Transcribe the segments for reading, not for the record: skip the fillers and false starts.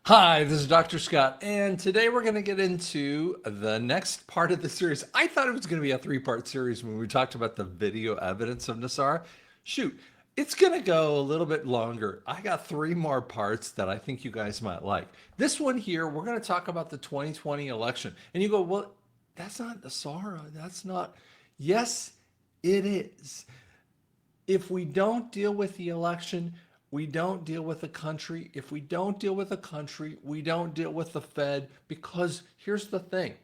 Hi, this is Dr. Scott, and today we're going to get into the next part of the series. I thought it was going to be a three-part series when we talked about the video evidence of Nassar. Shoot, it's going to go a little bit longer. I got three more parts that I think you guys might like. This one here, we're going to talk about the 2020 election. And you go, well, that's not Nassar. That's not. Yes, it is. If we don't deal with the election, we don't deal with the country. If we don't deal with the country, we don't deal with the Fed. Because here's the thing,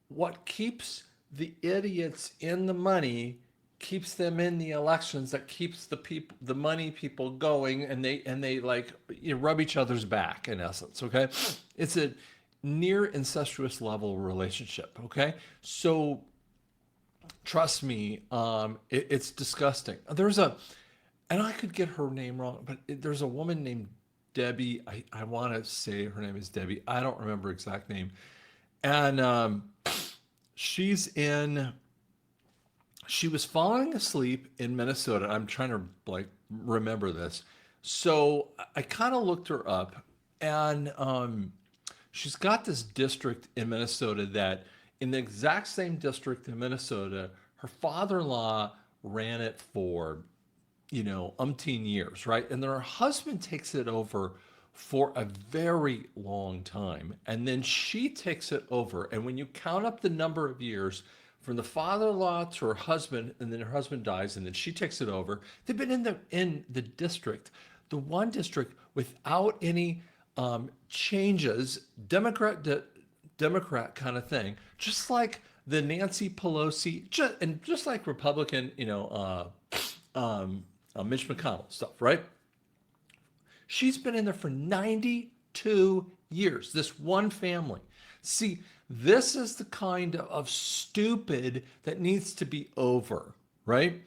what keeps the idiots in the money keeps them in the elections, that keeps the people, the money people going, and they like, rub each other's back in essence. Okay, it's a near incestuous level relationship. Okay, so trust me, it's disgusting. And I could get her name wrong, but there's a woman named Debbie. I want to say her name is Debbie. I don't remember her exact name. And she's in, she was falling asleep in Minnesota. I'm trying to like remember this. So I kind of looked her up, and she's got this district in Minnesota that, in the exact same district in Minnesota, her father-in-law ran it for, umpteen years, right? And then her husband takes it over for a very long time. And then she takes it over. And when you count up the number of years from the father-in-law to her husband, and then her husband dies, and then she takes it over, they've been in the district, the one district, without any changes, Democrat kind of thing, just like the Nancy Pelosi, just like Republican, Mitch McConnell stuff, right? She's been in there for 92 years, this one family. See, this is the kind of stupid that needs to be over, right?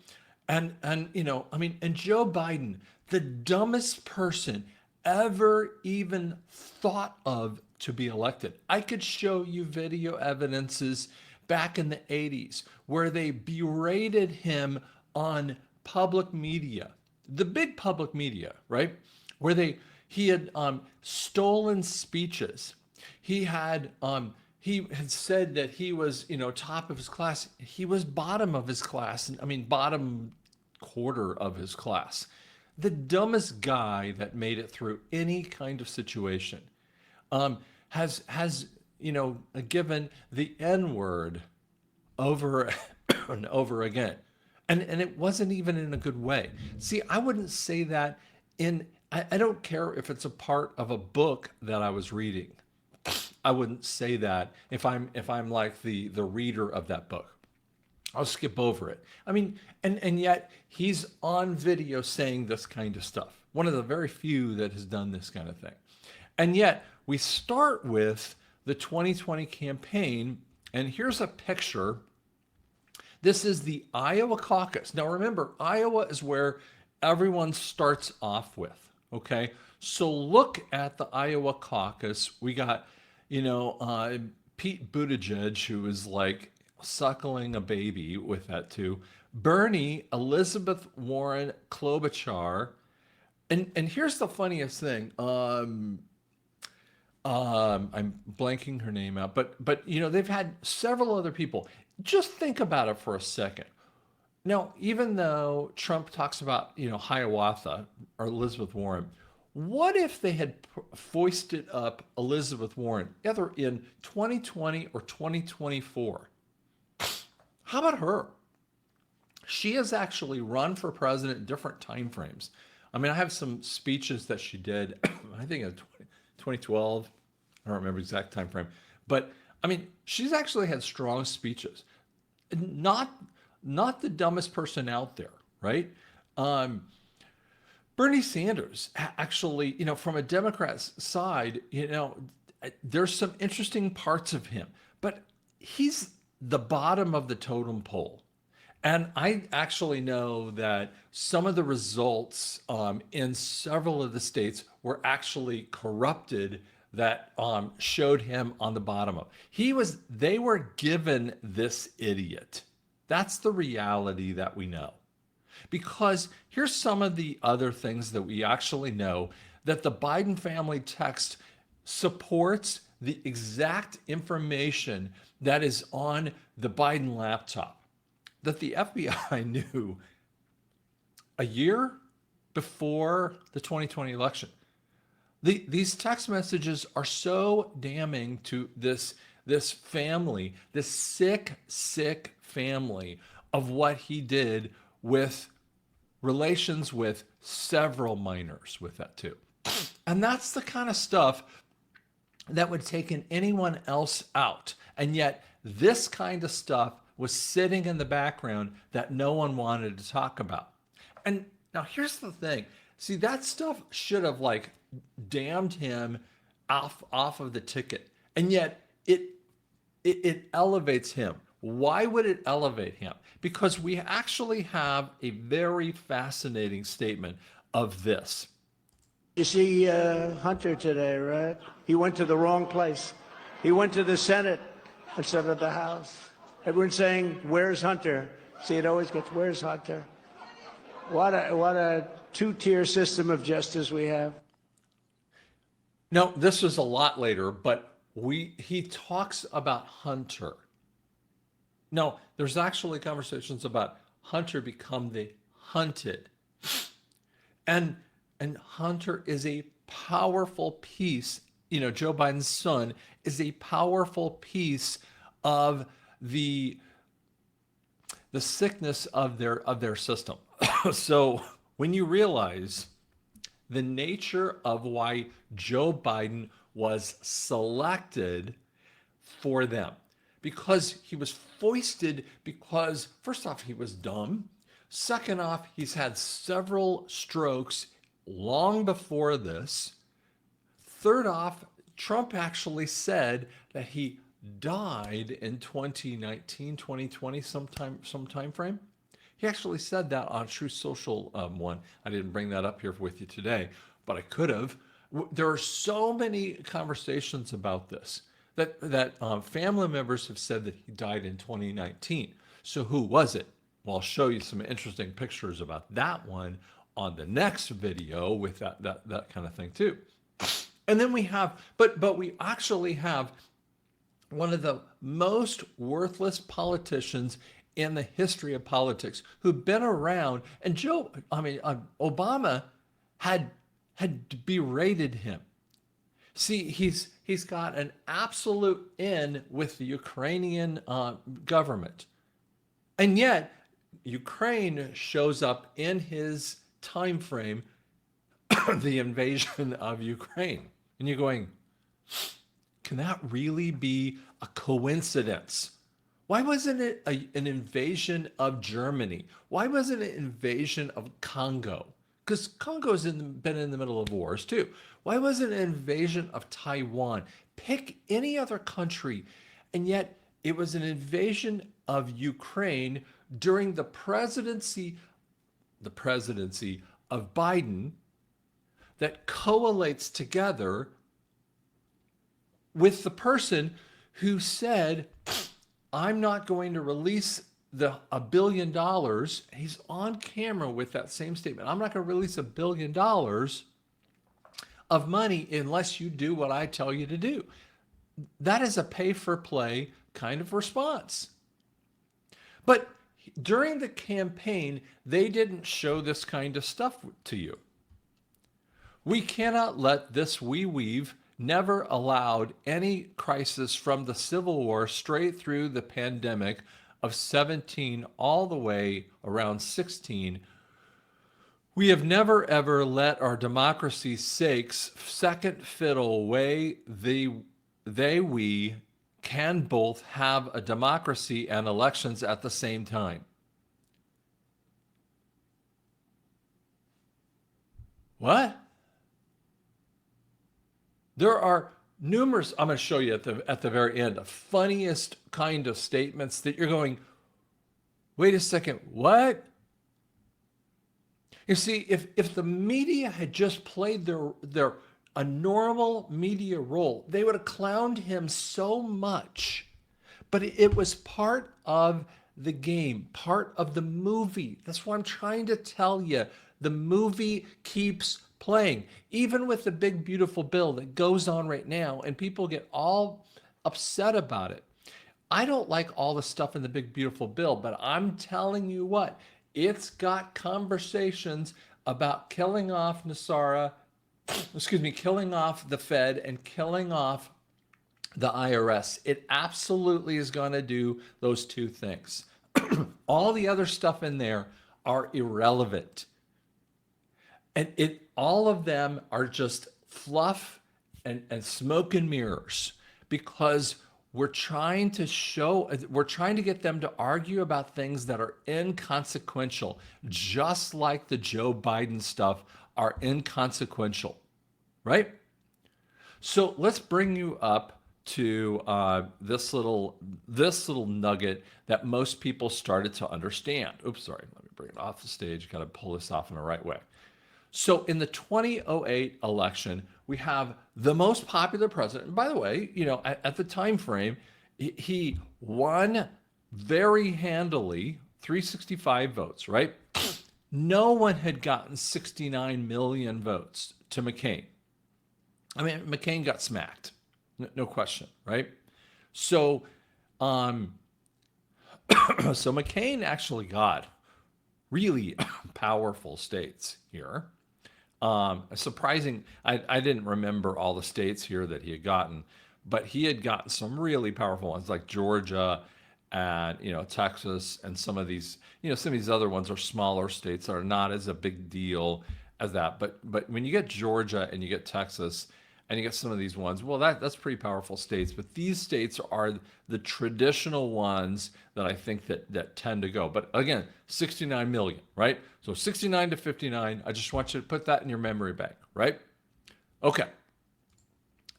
And Joe Biden, the dumbest person ever even thought of to be elected. I could show you video evidences back in the 80s where they berated him on public media, the big public media, right? Where he had stolen speeches. He had said that he was, top of his class. He was bottom of his class. Bottom quarter of his class. The dumbest guy that made it through any kind of situation, has given the N word over and over again. And it wasn't even in a good way. See, I wouldn't say that I don't care if it's a part of a book that I was reading. I wouldn't say that if I'm like the reader of that book. I'll skip over it. And yet he's on video saying this kind of stuff. One of the very few that has done this kind of thing. And yet we start with the 2020 campaign, and here's a picture. This is the Iowa caucus. Now remember, Iowa is where everyone starts off with. Okay, so look at the Iowa caucus. We got, Pete Buttigieg, who is like suckling a baby with that too. Bernie, Elizabeth Warren, Klobuchar, and here's the funniest thing. I'm blanking her name out, but they've had several other people. Just think about it for a second. Now, even though Trump talks about, Hiawatha or Elizabeth Warren, what if they had foisted up Elizabeth Warren either in 2020 or 2024? How about her? She has actually run for president in different time frames. I have some speeches that she did, I think in 2012. I don't remember the exact time frame. But she's actually had strong speeches. Not the dumbest person out there, right? Bernie Sanders, actually, from a Democrat's side, there's some interesting parts of him, but he's the bottom of the totem pole. And I actually know that some of the results in several of the states were actually corrupted, that showed him on the bottom of. They were given this idiot. That's the reality that we know. Because here's some of the other things that we actually know, that the Biden family text supports the exact information that is on the Biden laptop that the FBI knew a year before the 2020 election. These text messages are so damning to this family, this sick family, of what he did with relations with several minors with that too. And that's the kind of stuff that would have taken anyone else out. And yet this kind of stuff was sitting in the background that no one wanted to talk about. And now here's the thing. See, that stuff should have like damned him off of the ticket. And yet it elevates him. Why would it elevate him? Because we actually have a very fascinating statement of this. You see Hunter today, right? He went to the wrong place. He went to the Senate instead of the House. Everyone's saying, where's Hunter? See, it always gets, where's Hunter? What a two-tier system of justice we have. No, this was a lot later, but he talks about Hunter. No, there's actually conversations about Hunter become the hunted. And Hunter is a powerful piece, Joe Biden's son is a powerful piece of the sickness of their system. So when you realize the nature of why Joe Biden was selected for them, because he was foisted, because first off, he was dumb. Second off, he's had several strokes long before this. Third off, Trump actually said that he died in 2019, 2020, some time frame. He actually said that on True Social one. I didn't bring that up here with you today, but I could have. There are so many conversations about this that family members have said that he died in 2019. So who was it? Well, I'll show you some interesting pictures about that one on the next video with that kind of thing too. And then we have, but we actually have one of the most worthless politicians in the history of politics who've been around. And Obama had berated him. See, he's got an absolute in with the Ukrainian government. And yet Ukraine shows up in his time frame, the invasion of Ukraine. And you're going, can that really be a coincidence? Why wasn't it an invasion of Germany? Why wasn't it an invasion of Congo? Because Congo's been in the middle of wars too. Why wasn't it an invasion of Taiwan? Pick any other country. And yet it was an invasion of Ukraine during the presidency of Biden that collates together with the person who said, I'm not going to release $1 billion. He's on camera with that same statement. I'm not going to release $1 billion of money unless you do what I tell you to do. That is a pay for play kind of response. But during the campaign, they didn't show this kind of stuff to you. We cannot let this weave never allowed any crisis from the Civil War straight through the pandemic of 17 all the way around 16. We have never ever let our democracy's sakes second fiddle way we can both have a democracy and elections at the same time. What? There are numerous, I'm going to show you at the very end, the funniest kind of statements that you're going, wait a second, what? You see, if the media had just played a normal media role, they would have clowned him so much. But it was part of the game, part of the movie. That's what I'm trying to tell you. The movie keeps playing, even with the big, beautiful bill that goes on right now, and people get all upset about it. I don't like all the stuff in the big, beautiful bill, but I'm telling you what, it's got conversations about killing off Nasara, excuse me, killing off the Fed and killing off the IRS. It absolutely is going to do those two things. All the other stuff in there are irrelevant. And all of them are just fluff and smoke and mirrors, because we're trying to get them to argue about things that are inconsequential, just like the Joe Biden stuff are inconsequential, right? So let's bring you up to this little nugget that most people started to understand. Oops, sorry. Let me bring it off the stage. Got to pull this off in the right way. So in the 2008 election, we have the most popular president. And by the way, at the time frame, he won very handily, 365 votes, right? No one had gotten 69 million votes to McCain. I mean, McCain got smacked, no question, right? So, so McCain actually got really powerful states here. Surprising, I didn't remember all the states here that he had gotten, but he had gotten some really powerful ones like Georgia and Texas, and some of these other ones are smaller states that are not as a big deal as that. But when you get Georgia and you get Texas and you get some of these ones, well, that's pretty powerful states. But these states are the traditional ones that I think that tend to go. But again, 69 million, right? So 69 to 59. I just want you to put that in your memory bank, right? Okay.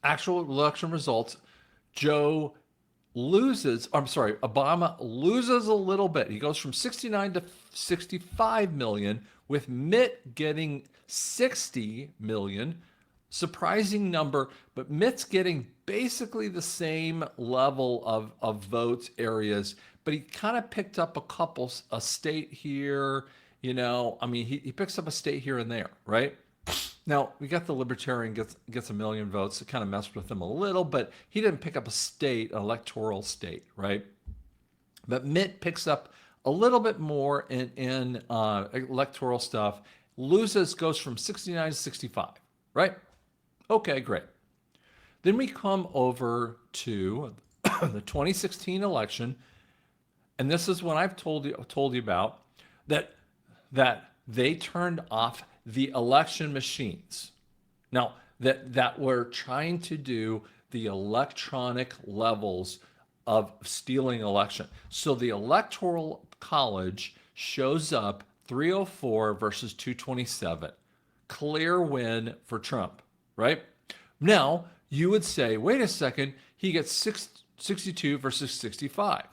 Actual election results. Obama loses a little bit. He goes from 69 to 65 million, with Mitt getting 60 million. Surprising number, but Mitt's getting basically the same level of votes areas, but he kind of picked up a state here, he picks up a state here and there, right? Now, we got the Libertarian gets a million votes. It kind of messed with him a little, but he didn't pick up an electoral state, right? But Mitt picks up a little bit more in electoral stuff, goes from 69 to 65, right? Okay, great. Then we come over to the 2016 election, and this is when I've told you about that they turned off the election machines. Now that were trying to do the electronic levels of stealing election. So the Electoral College shows up 304 versus 227. Clear win for Trump. Right? Now, you would say, wait a second, he gets 62 versus 65.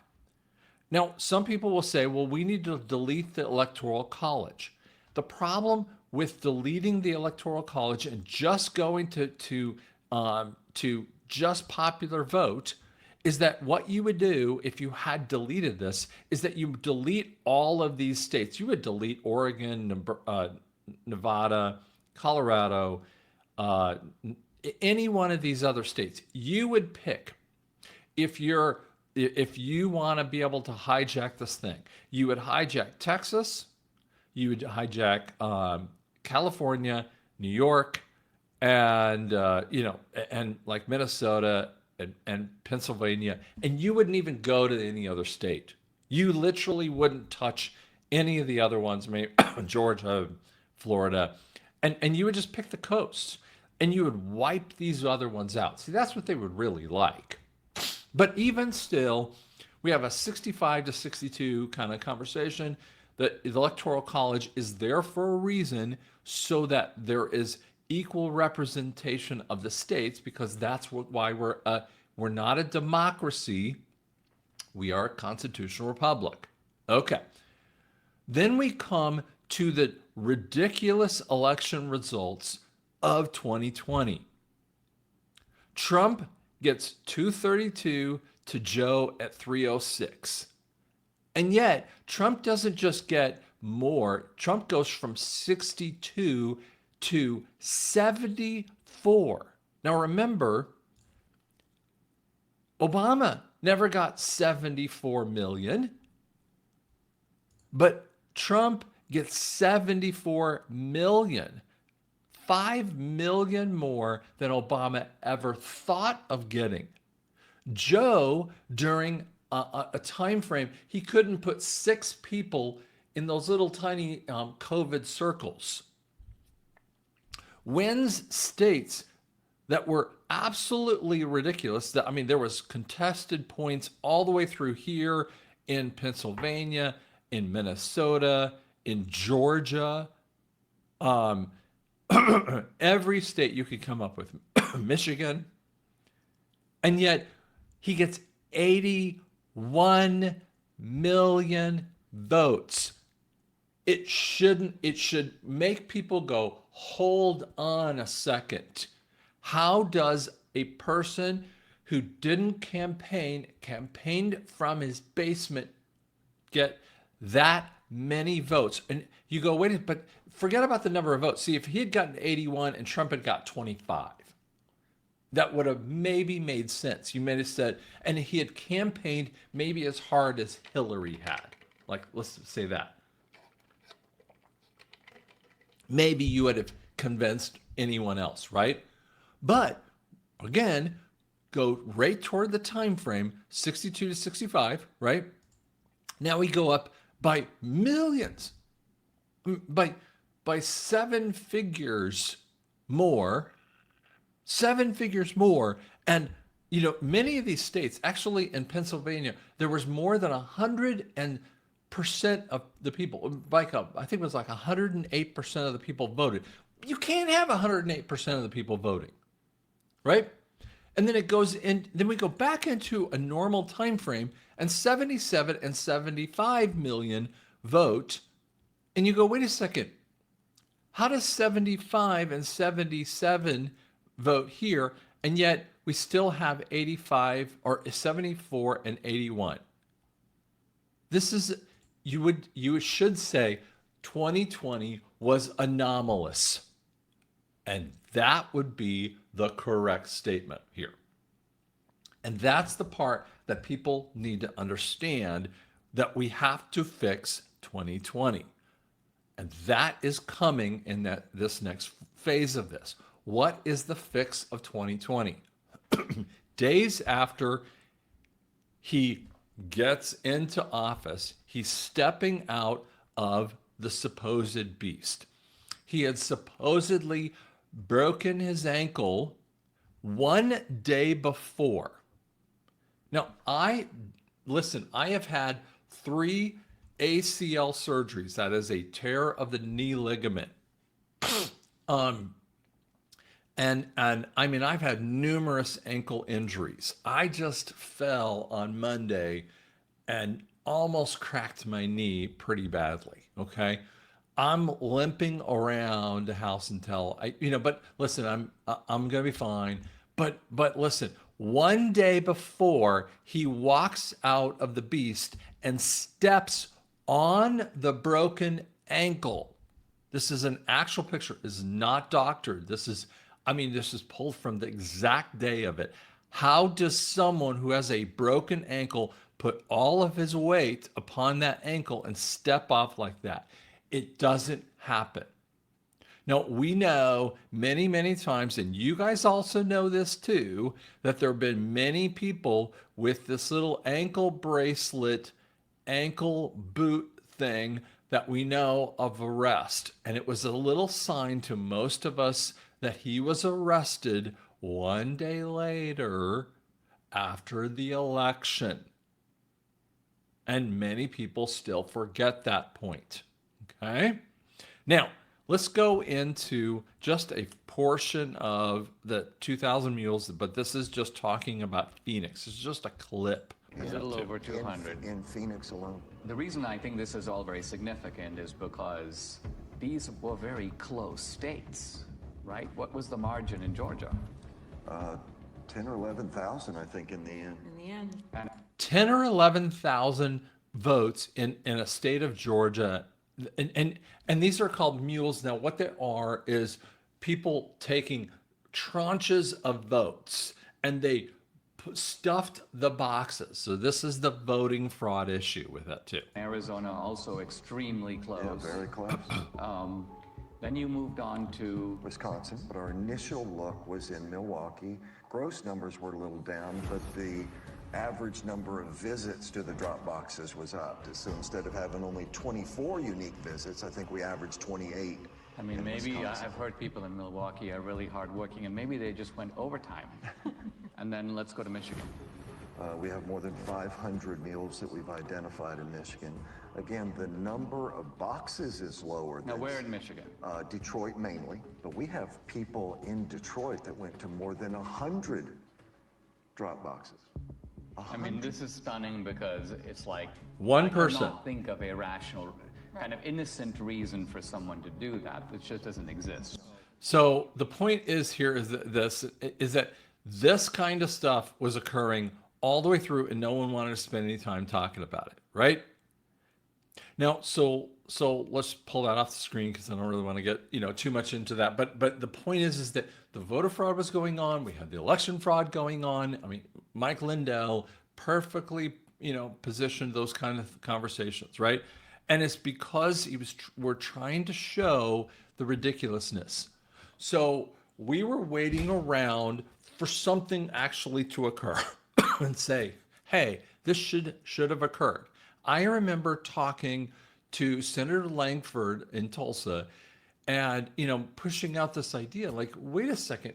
Now, some people will say, well, we need to delete the Electoral College. The problem with deleting the Electoral College and just going to just popular vote is that what you would do if you had deleted this is that you delete all of these states. You would delete Oregon, Nevada, Colorado, any one of these other states. You would pick, if you want to be able to hijack this thing, you would hijack Texas, you would hijack California, New York, and and like Minnesota and Pennsylvania, and you wouldn't even go to any other state. You literally wouldn't touch any of the other ones, maybe Georgia, Florida, and you would just pick the coasts, and you would wipe these other ones out. See, that's what they would really like. But even still, we have a 65 to 62 kind of conversation. The Electoral College is there for a reason, so that there is equal representation of the states, because that's why we're not a democracy. We are a constitutional republic. Okay. Then we come to the ridiculous election results of 2020. Trump gets 232 to Joe at 306. And yet, Trump doesn't just get more. Trump goes from 62 to 74. Now remember, Obama never got 74 million, but Trump gets 74 million. 5 million more than Obama ever thought of getting. Joe, during a time frame, he couldn't put 6 people in those little tiny COVID circles. Wins states that were absolutely ridiculous. That, I mean, there was contested points all the way through here in Pennsylvania, in Minnesota, in Georgia, every state you could come up with, Michigan, and yet he gets 81 million votes. It should make people go, hold on a second. How does a person who didn't campaigned from his basement, get that many votes? And you go, wait, but forget about the number of votes. See, if he had gotten 81 and Trump had got 25, that would have maybe made sense. You may have said, and he had campaigned maybe as hard as Hillary had. Like, let's say that. Maybe you would have convinced anyone else, right? But again, go right toward the time frame, 62 to 65, right? Now we go up by millions, by 7 figures more, and you know, many of these states, actually in Pennsylvania, there was more than 100% of the people, like I think it was like 108% of the people voted. You can't have 108% of the people voting, right? And then it goes in, then we go back into a normal time frame, and 77 and 75 million vote. And you go, wait a second, how does 75 and 77 vote here, and yet we still have 85 or 74 and 81? This is, you should say 2020 was anomalous. And that would be the correct statement here. And that's the part that people need to understand, that we have to fix 2020. And that is coming in this next phase of this. What is the fix of 2020? Days after he gets into office, he's stepping out of the supposed beast. He had supposedly broken his ankle one day before. Now, I have had 3 ACL surgeries. That is a tear of the knee ligament. And I mean, I've had numerous ankle injuries. I just fell on Monday and almost cracked my knee pretty badly. Okay. I'm limping around the house until but listen, I'm going to be fine. But listen, one day before he walks out of the beast and steps on the broken ankle. This is an actual picture. This is not doctored. This is pulled from the exact day of it. How does someone who has a broken ankle put all of his weight upon that ankle and step off like that? It doesn't happen. Now, we know many, many times, and you guys also know this too, that there have been many people with this little ankle bracelet, ankle boot thing that we know of arrest. And it was a little sign to most of us that he was arrested one day later after the election. And many people still forget that point. Okay? Now, let's go into just a portion of the 2,000 Mules, but this is just talking about Phoenix. It's just a clip. A little over 200. In Phoenix alone. The reason I think this is all very significant is because these were very close states, right? What was the margin in Georgia? 10 or 11,000, I think, in the end. In the end. And 10 or 11,000 votes in a state of Georgia and these are called mules. Now, what they are is people taking tranches of votes and they stuffed the boxes. So this is the voting fraud issue with it too. Arizona also extremely close. Yeah, very close. Then you moved on to Wisconsin, but our initial look was in Milwaukee. Gross numbers were a little down, but the average number of visits to the drop boxes was up. So instead of having only 24 unique visits, I think we averaged 28. I mean, maybe Wisconsin. I've heard people in Milwaukee are really hardworking, and maybe they just went overtime. And then let's go to Michigan. We have more than 500 mules that we've identified in Michigan. Again, the number of boxes is lower. Now, than where in Michigan? Detroit mainly, but we have people in Detroit that went to more than 100 drop boxes. I mean, this is stunning because it's like One I person. cannot think of a rational, kind of innocent reason for someone to do that. It just doesn't exist. So the point is here is that this kind of stuff was occurring all the way through, and no one wanted to spend any time talking about it, right? Now, so let's pull that off the screen because I don't really want to get too much into that. But the point is that the voter fraud was going on. We had the election fraud going on. I mean, Mike Lindell perfectly positioned those kind of conversations, right? And it's because we're trying to show the ridiculousness. So we were waiting around for something actually to occur and say, hey, this should have occurred. I remember talking to Senator Langford in Tulsa and, pushing out this idea, like, wait a second,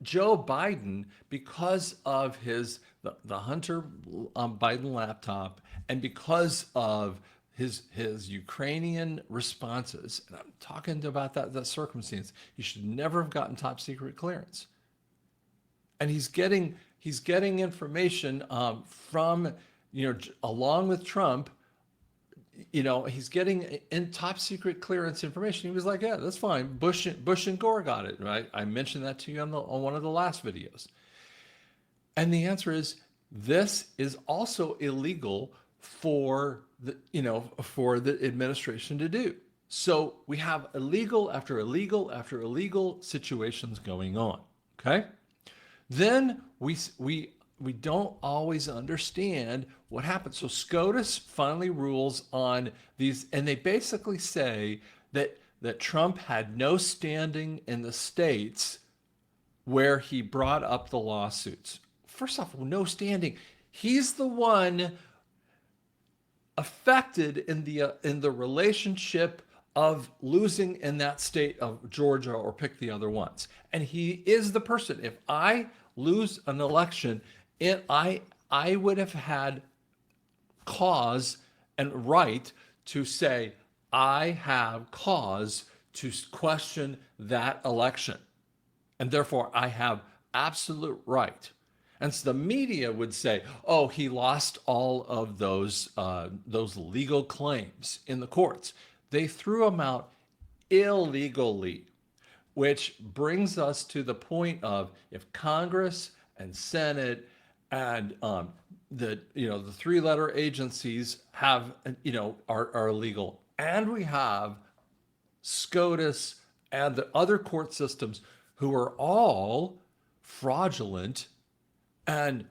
Joe Biden, because of the Hunter Biden laptop and because of his Ukrainian responses, and I'm talking about that circumstance, he should never have gotten top secret clearance. And he's getting information from, along with Trump, he's getting in top secret clearance information. He was like, yeah, that's fine. Bush and Gore got it, right? I mentioned that to you on one of the last videos. And the answer is, this is also illegal for the administration to do. So we have illegal after illegal after illegal situations going on. Okay. Then we don't always understand what happens. So SCOTUS finally rules on these, and they basically say that Trump had no standing in the states where he brought up the lawsuits. First off, no standing. He's the one affected in the relationship of losing in that state of Georgia, or pick the other ones. And he is the person. If I lose an election, I would have had cause and right to say, I have cause to question that election. And therefore, I have absolute right. And so the media would say, oh, he lost all of those legal claims in the courts. They threw them out illegally, which brings us to the point of, if Congress and Senate and the three-letter agencies have are illegal, and we have SCOTUS and the other court systems who are all fraudulent and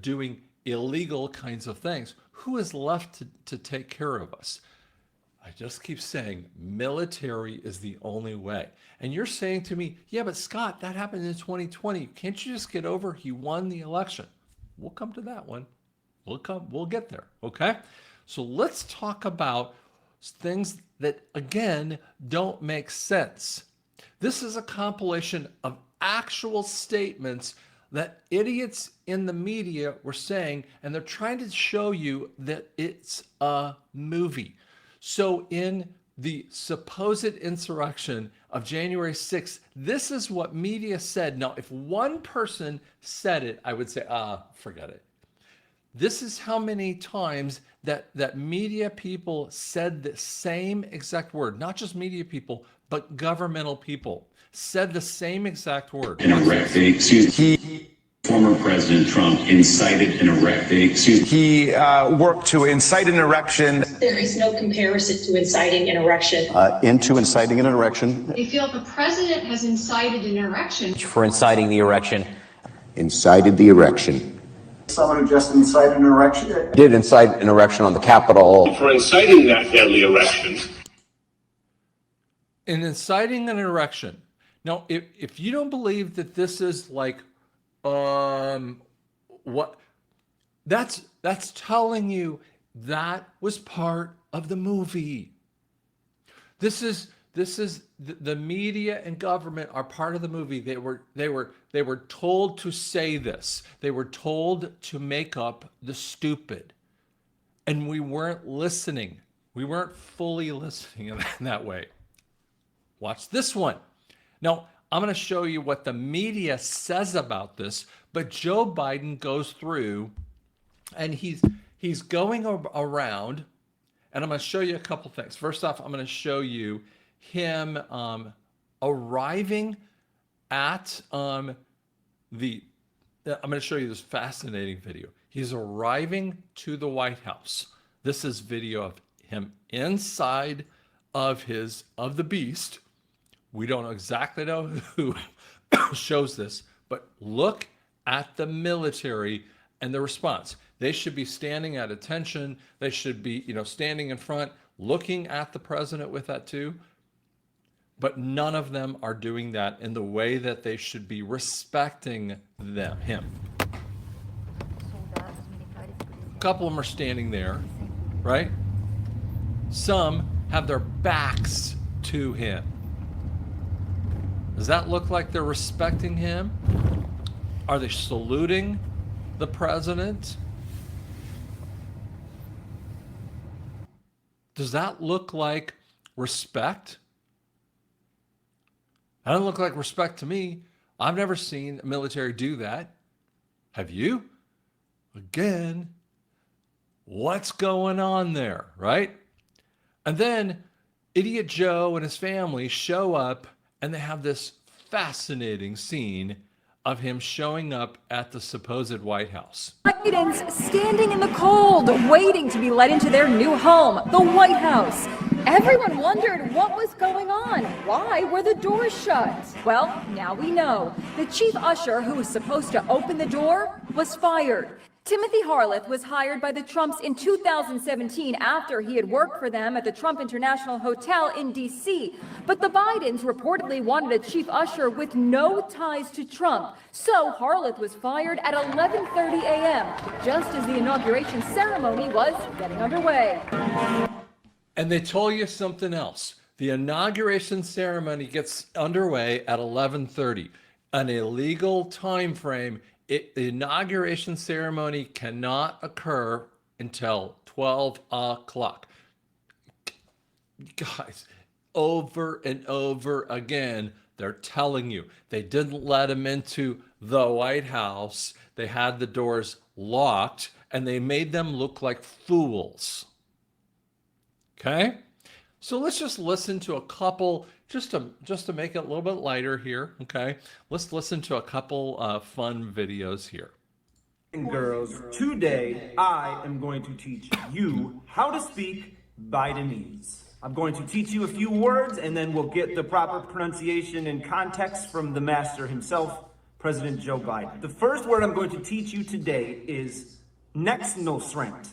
doing illegal kinds of things, who is left to take care of us? I just keep saying military is the only way. And you're saying to me, yeah, but Scott, that happened in 2020. Can't you just get over he won the election? We'll come to that one. We'll get there. Okay. So let's talk about things that, again, don't make sense. This is a compilation of actual statements that idiots in the media were saying, and they're trying to show you that it's a movie. So in the supposed insurrection of January 6th, this is what media said. Now, if one person said it, I would say, forget it. This is how many times that media people said the same exact word. Not just media people, but governmental people said the same exact word. Excuse me. former President Trump incited an erection. He worked to incite an erection. There is no comparison to inciting an erection. Into inciting an erection. They feel the president has incited an erection. For inciting the erection. Incited the erection. Someone who just incited an erection. Did incite an erection on the Capitol. For inciting that deadly erection. In inciting an erection. Now, if you don't believe that this is like, what, that's telling you that was part of the movie. This is the media and government are part of the movie. They were told to say this. They were told to make up the stupid, and we weren't listening. We weren't fully listening in that way. Watch this one. Now, I'm going to show you what the media says about this, but Joe Biden goes through and he's going around, and I'm going to show you a couple things. First off, I'm going to show you him arriving at I'm going to show you this fascinating video. He's arriving to the White House. This is video of him inside of the beast. We don't exactly know who shows this, but look at the military and the response. They should be standing at attention. They should be, standing in front, looking at the president with that too. But none of them are doing that in the way that they should be respecting him. A couple of them are standing there, right? Some have their backs to him. Does that look like they're respecting him? Are they saluting the president? Does that look like respect? That doesn't look like respect to me. I've never seen a military do that. Have you? Again, what's going on there, right? And then Idiot Joe and his family show up, and they have this fascinating scene of him showing up at the supposed White House. Bidens standing in the cold, waiting to be let into their new home, the White House. Everyone wondered what was going on. Why were the doors shut? Well, now we know. The chief usher who was supposed to open the door was fired. Timothy Harleth was hired by the Trumps in 2017 after he had worked for them at the Trump International Hotel in D.C. But the Bidens reportedly wanted a chief usher with no ties to Trump. So Harleth was fired at 11:30 a.m., just as the inauguration ceremony was getting underway. And they told you something else. The inauguration ceremony gets underway at 11:30, an illegal time frame. The inauguration ceremony cannot occur until 12 o'clock. Guys, over and over again, they're telling you they didn't let him into the White House. They had the doors locked, and they made them look like fools. Okay? So let's just listen to a couple, just to make it a little bit lighter here, okay? Let's listen to a couple fun videos here. Girls, today I am going to teach you how to speak Bidenese. I'm going to teach you a few words, and then we'll get the proper pronunciation and context from the master himself, President Joe Biden. The first word I'm going to teach you today is nexnosrent.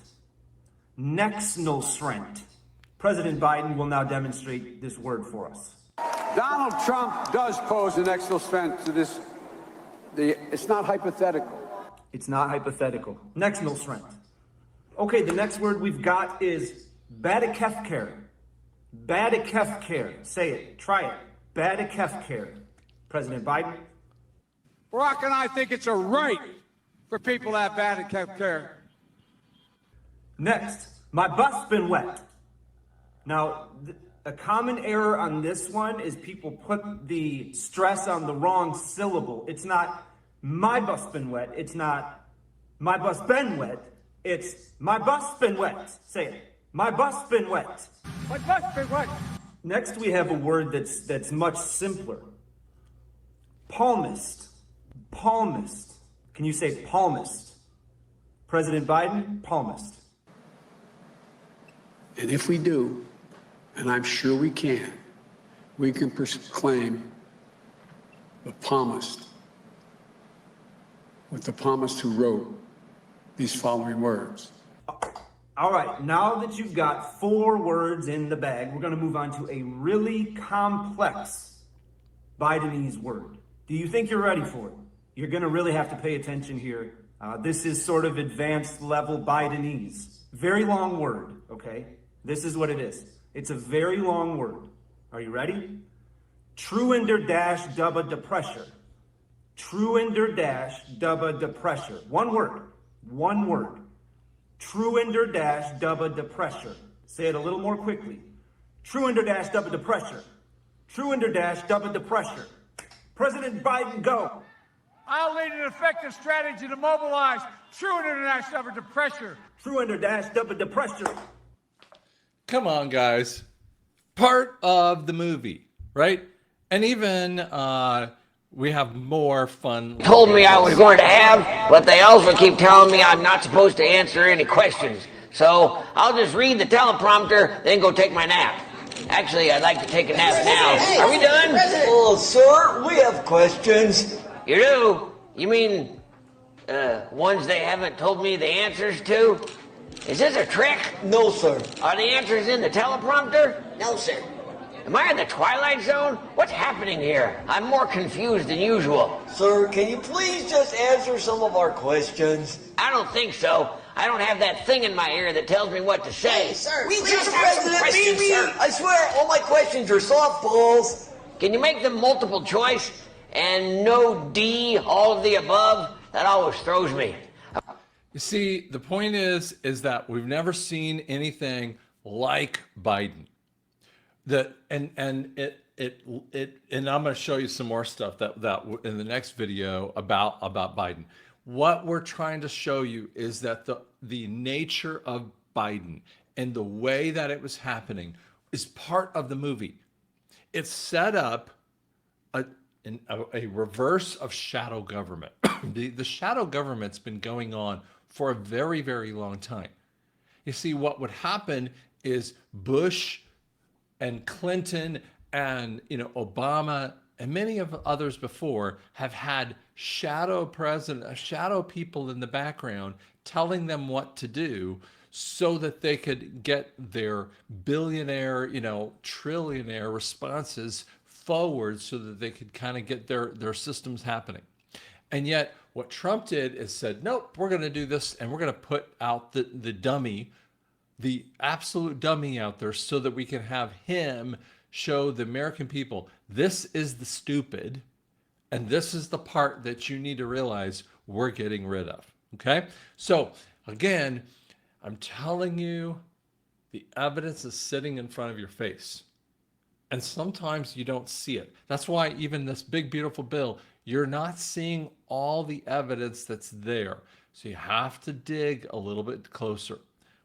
Nexnosrent. President Biden will now demonstrate this word for us. Donald Trump does pose an extra threat to this. It's not hypothetical. It's not hypothetical. Nexnosrent. Okay, the next word we've got is badikefker. Badikefker. Say it. Try it. Badikefker. President Biden. Barack and I think it's a right for people to have badikefker. Next, my butt's been wet. Now, a common error on this one is people put the stress on the wrong syllable. It's not my butt's been wet. It's not my butt's been wet. It's my butt's been wet. Say it. My butt's been wet. My butt's been wet. Next, we have a word that's much simpler. Palmist. Palmist. Can you say palmist? President Biden, palmist. And if we do, and I'm sure we can proclaim the palmist, with the palmist who wrote these following words. All right, now that you've got 4 words in the bag, we're going to move on to a really complex Bidenese word. Do you think you're ready for it? You're going to really have to pay attention here. This is sort of advanced level Bidenese. Very long word, okay? This is what it is. It's a very long word. Are you ready? Truender dash dubba de pressure. Truender dash dubba de pressure. One word. One word. Truender dash dubba de pressure. Say it a little more quickly. Truender dash dubba de pressure. Truender dash dubba de pressure. President Biden, go. I'll lead an effective strategy to mobilize true international effort to pressure. Truender dash dubba de pressure. Come on, guys. Part of the movie, right? And even we have more fun. Told me I was going to have, but they also keep telling me I'm not supposed to answer any questions. So I'll just read the teleprompter, then go take my nap. Actually, I'd like to take a nap now. Are we done? Oh, sir, we have questions. You do? You mean ones they haven't told me the answers to? Is this a trick? No, sir. Are the answers in the teleprompter? No, sir. Am I in the Twilight Zone? What's happening here? I'm more confused than usual. Sir, can you please just answer some of our questions? I don't think so. I don't have that thing in my ear that tells me what to say. Hey, sir, we just have some questions, sir. I swear, all my questions are softballs. Can you make them multiple choice and no D, all of the above? That always throws me. You see, the point is that we've never seen anything like Biden. And I'm going to show you some more stuff that in the next video about Biden. What we're trying to show you is that the nature of Biden and the way that it was happening is part of the movie. It's set up a reverse of shadow government. The shadow government's been going on for a very, very long time. You see, what would happen is Bush and Clinton and Obama and many of others before have had shadow people in the background telling them what to do so that they could get their billionaire, trillionaire responses forward so that they could kind of get their systems happening. And yet what Trump did is said, nope, we're going to do this and we're going to put out the dummy, the absolute dummy out there so that we can have him show the American people, this is the stupid and this is the part that you need to realize we're getting rid of. Okay? So again, I'm telling you, the evidence is sitting in front of your face. And sometimes you don't see it. That's why even this big, beautiful bill, you're not seeing all the evidence that's there. So you have to dig a little bit closer.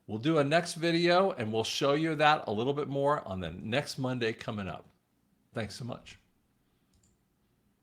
We'll do a next video and we'll show you that a little bit more on the next Monday coming up. Thanks so much.